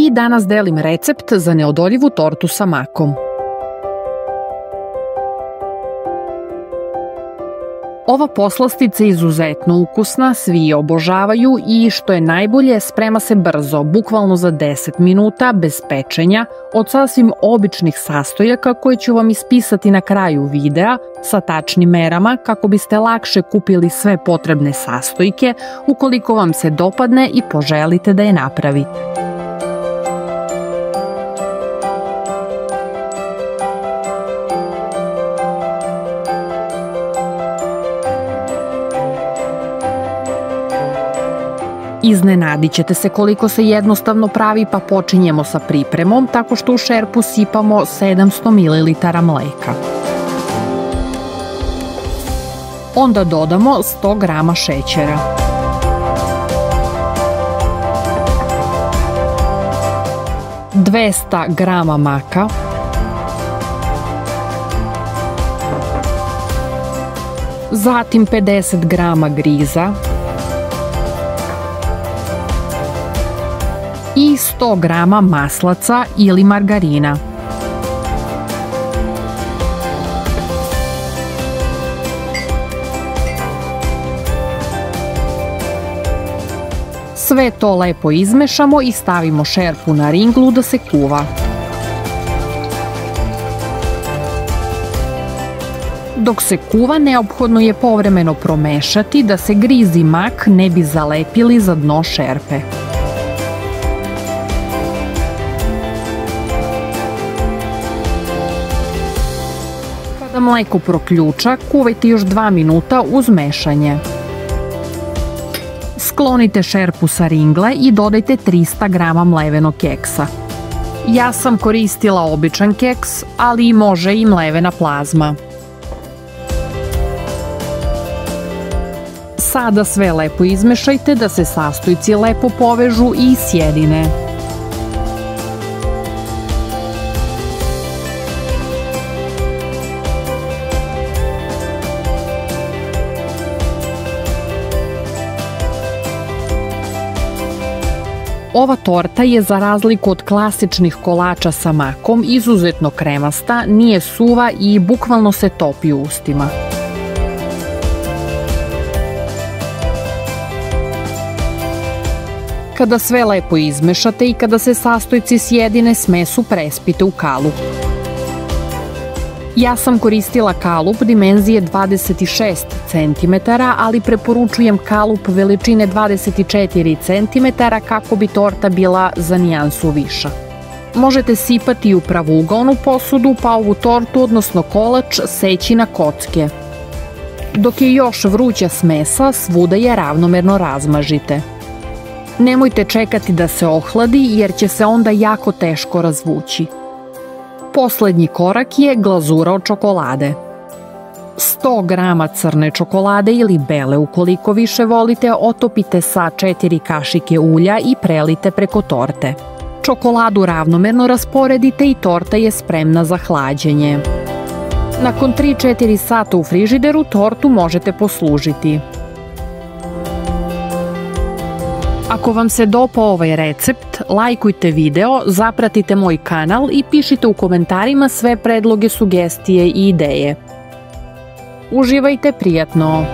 i danas delim recept za neodoljivu tortu sa makom. Ova poslastica je izuzetno ukusna, svi je obožavaju i što je najbolje, sprema se brzo, bukvalno za 10 minuta, bez pečenja, od sasvim običnih sastojaka koje ću vam ispisati na kraju videa sa tačnim merama kako biste lakše kupili sve potrebne sastojke ukoliko vam se dopadne i poželite da je napravite. Iznenadit ćete se koliko se jednostavno pravi, pa počinjemo sa pripremom tako što u šerpu sipamo 700 ml mleka. Onda dodamo 100 g šećera. Dvesta grama maka. Zatim 50 grama griza. I 100 grama maslaca ili margarina. Sve to lepo izmešamo i stavimo šerpu na ringlu da se kuva. Dok se kuva, neophodno je povremeno promešati da se griz i mak ne bi zalepili za dno šerpe. Kada mleko proključa, kuvajte još 2 minuta uz mešanje. Sklonite šerpu sa ringle i dodajte 300 g mlevenog keksa. Ja sam koristila običan keks, ali može i mlevena plazma. Sada sve lepo izmešajte da se sastojci lepo povežu i sjedine. Ova torta je za razliku od klasičnih kolača sa makom izuzetno kremasta, nije suva i bukvalno se topi u ustima. Kada sve lepo izmešate i kada se sastojci sjedine, smesu prespite u kalup. Ja sam koristila kalup dimenzije 26 cm, ali preporučujem kalup veličine 24 cm kako bi torta bila za nijansu viša. Možete sipati u pravougaonu posudu, pa ovu tortu, odnosno kolač, seći na kocke. Dok je još vruća smesa, svuda je ravnomerno razmažite. Nemojte čekati da se ohladi jer će se onda jako teško razvući. Poslednji korak je glazura od čokolade. 100 g crne čokolade ili bele ukoliko više volite otopite sa 4 kašike ulja i prelite preko torte. Čokoladu ravnomerno rasporedite i torta je spremna za hlađenje. Nakon 3-4 sata u frižideru tortu možete poslužiti. Ako vam se dopao ovaj recept, lajkujte video, zapratite moj kanal i pišite u komentarima sve predloge, sugestije i ideje. Uživajte, prijatno!